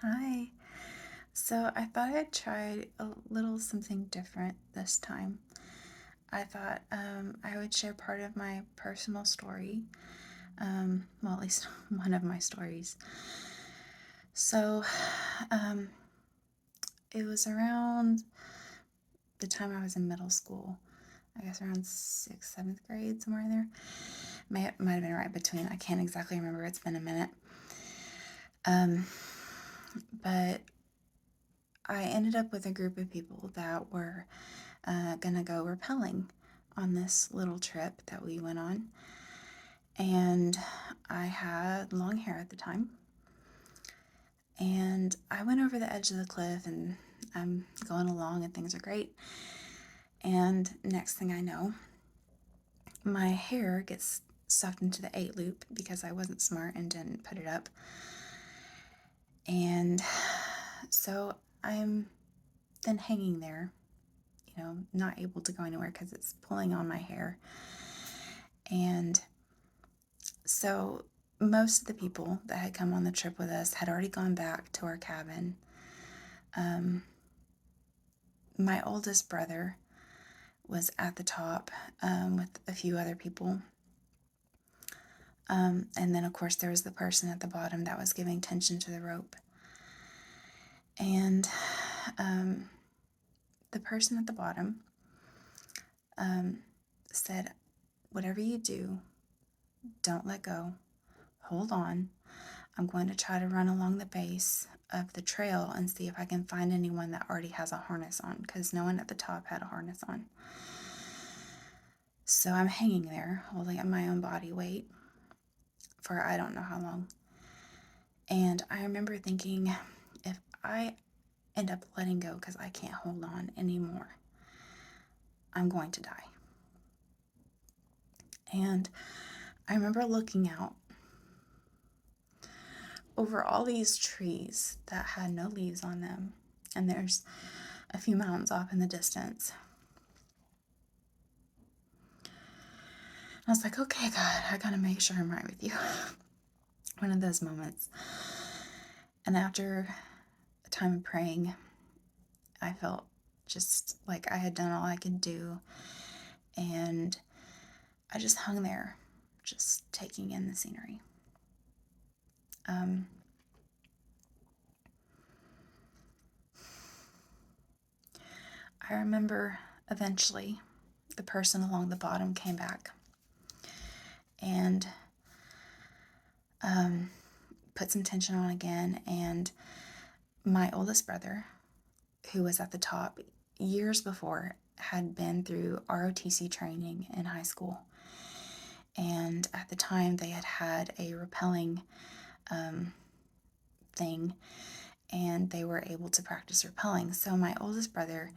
Hi. So I thought I'd try a little something different this time. I thought I would share part of my personal story, well, at least one of my stories. So um, it was around the time I was in middle school, I guess around sixth, seventh grade, somewhere in there. Might have been right between. I can't exactly remember. It's been a minute. But I ended up with a group of people that were gonna go rappelling on this little trip that we went on. And I had long hair at the time. And I went over the edge of the cliff and I'm going along and things are great. And next thing I know, my hair gets sucked into the 8 loop because I wasn't smart and didn't put it up. And so I'm then hanging there, not able to go anywhere because it's pulling on my hair. And so most of the people that had come on the trip with us had already gone back to our cabin. My oldest brother was at the top with a few other people. And then, of course, there was the person at the bottom that was giving tension to the rope. And the person at the bottom said, "Whatever you do, don't let go. Hold on. I'm going to try to run along the base of the trail and see if I can find anyone that already has a harness on," because no one at the top had a harness on. So I'm hanging there, holding up my own body weight for I don't know how long. And I remember thinking, if I end up letting go because I can't hold on anymore, I'm going to die. And I remember looking out over all these trees that had no leaves on them, and there's a few mountains off in the distance. I was like, okay, God, I gotta make sure I'm right with you. One of those moments. And after a time of praying, I felt just like I had done all I could do. And I just hung there, just taking in the scenery. I remember eventually the person along the bottom came back and put some tension on again. And my oldest brother, who was at the top years before, had been through ROTC training in high school. And at the time, they had a rappelling thing, and they were able to practice rappelling. So my oldest brother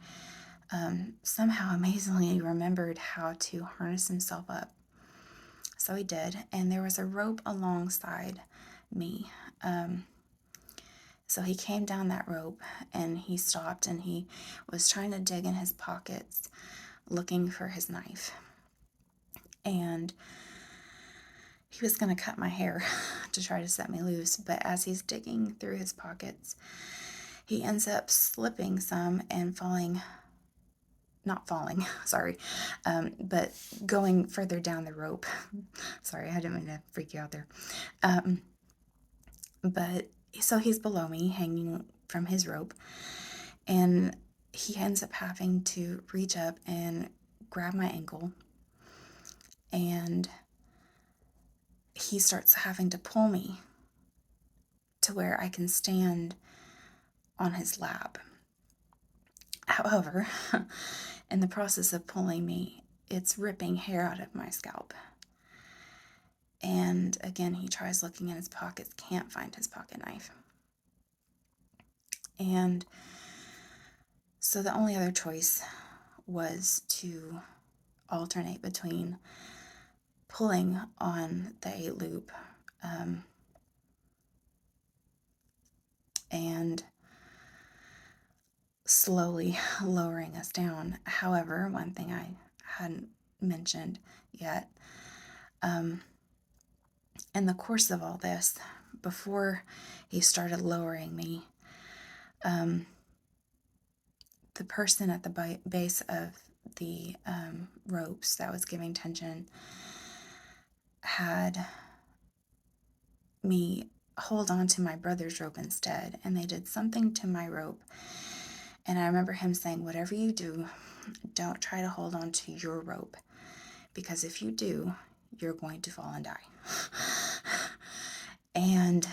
somehow amazingly remembered how to harness himself up. So he did, and there was a rope alongside me. So he came down that rope and he stopped and he was trying to dig in his pockets looking for his knife. And he was going to cut my hair to try to set me loose. But as he's digging through his pockets, he ends up slipping some and not falling, sorry, but going further down the rope. Sorry, I didn't mean to freak you out there. But so he's below me, hanging from his rope, and he ends up having to reach up and grab my ankle, and he starts having to pull me to where I can stand on his lap. However, in the process of pulling me, it's ripping hair out of my scalp. And again, he tries looking in his pockets, can't find his pocket knife. And so the only other choice was to alternate between pulling on the 8 loop and slowly lowering us down. However, one thing I hadn't mentioned yet, in the course of all this, before he started lowering me, Um, the person at the base of the ropes that was giving tension had me hold on to my brother's rope instead, and they did something to my rope. And I remember him saying, whatever you do, don't try to hold on to your rope, because if you do, you're going to fall and die. And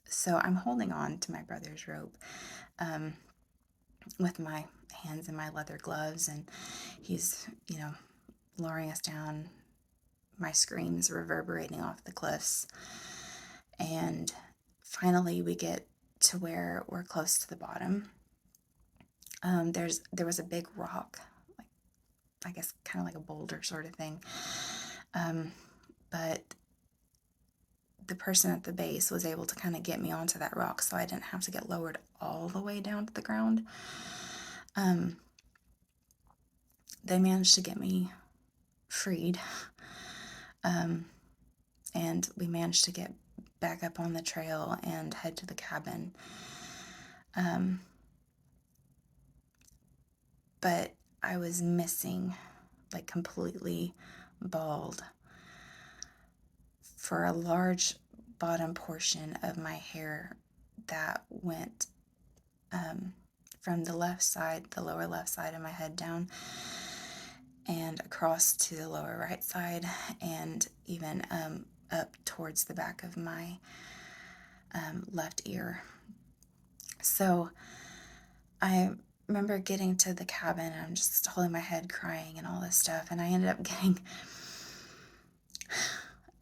so I'm holding on to my brother's rope with my hands in my leather gloves, and he's, lowering us down, my screams reverberating off the cliffs. And finally we get to where we're close to the bottom. There was a big rock, like, I guess kind of like a boulder sort of thing. But the person at the base was able to kind of get me onto that rock, so I didn't have to get lowered all the way down to the ground. They managed to get me freed. And we managed to get back up on the trail and head to the cabin. But I was missing, like completely bald, for a large bottom portion of my hair that went from the left side, the lower left side of my head down, and across to the lower right side, and even up towards the back of my left ear. So I remember getting to the cabin, and I'm just holding my head crying and all this stuff, and I ended up getting,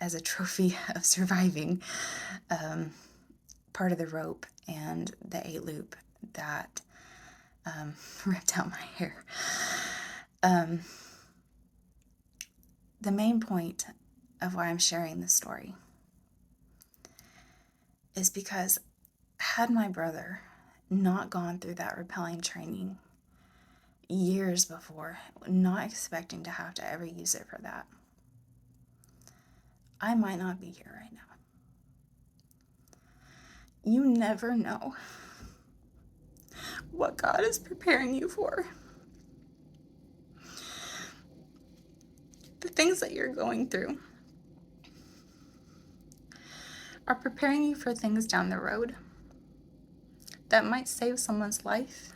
as a trophy of surviving, part of the rope and the 8-loop that ripped out my hair. The main point of why I'm sharing this story is because had my brother not gone through that repelling training years before, not expecting to have to ever use it for that, I might not be here right now. You never know what God is preparing you for. The things that you're going through are preparing you for things down the road that might save someone's life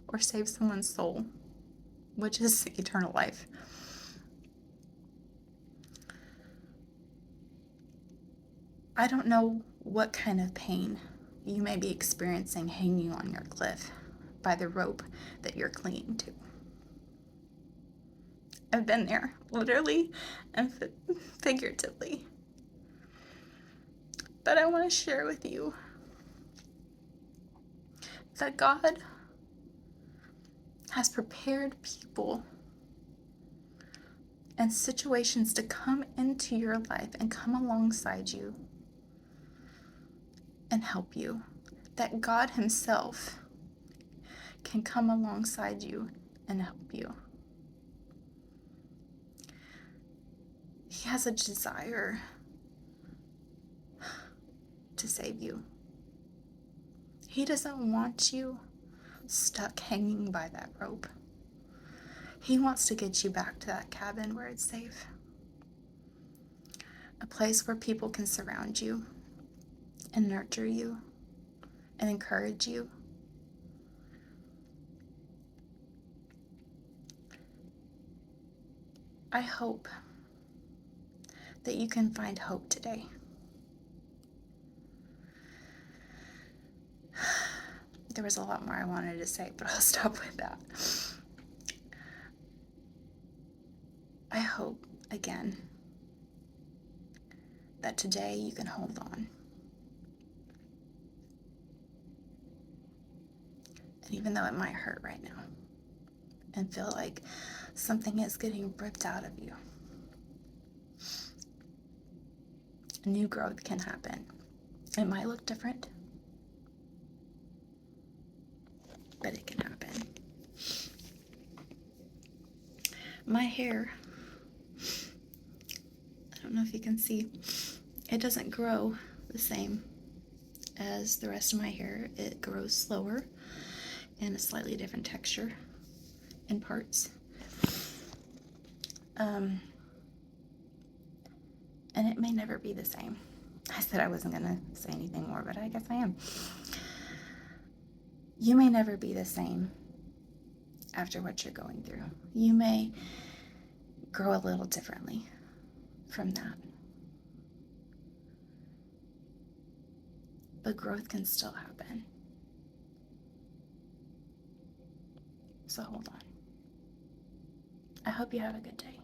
or save someone's soul, which is eternal life. I don't know what kind of pain you may be experiencing hanging on your cliff by the rope that you're clinging to. I've been there, literally and figuratively. But I want to share with you that God has prepared people and situations to come into your life and come alongside you and help you. That God Himself can come alongside you and help you. He has a desire to save you. He doesn't want you stuck hanging by that rope. He wants to get you back to that cabin where it's safe. A place where people can surround you and nurture you and encourage you. I hope that you can find hope today. There was a lot more I wanted to say, but I'll stop with that. I hope, again, that today you can hold on. And even though it might hurt right now and feel like something is getting ripped out of you, new growth can happen. It might look different, but it can happen. My hair, I don't know if you can see, it doesn't grow the same as the rest of my hair. It grows slower and a slightly different texture in parts. And it may never be the same. I said I wasn't going to say anything more, but I guess I am. You may never be the same after what you're going through. You may grow a little differently from that. But growth can still happen. So hold on. I hope you have a good day.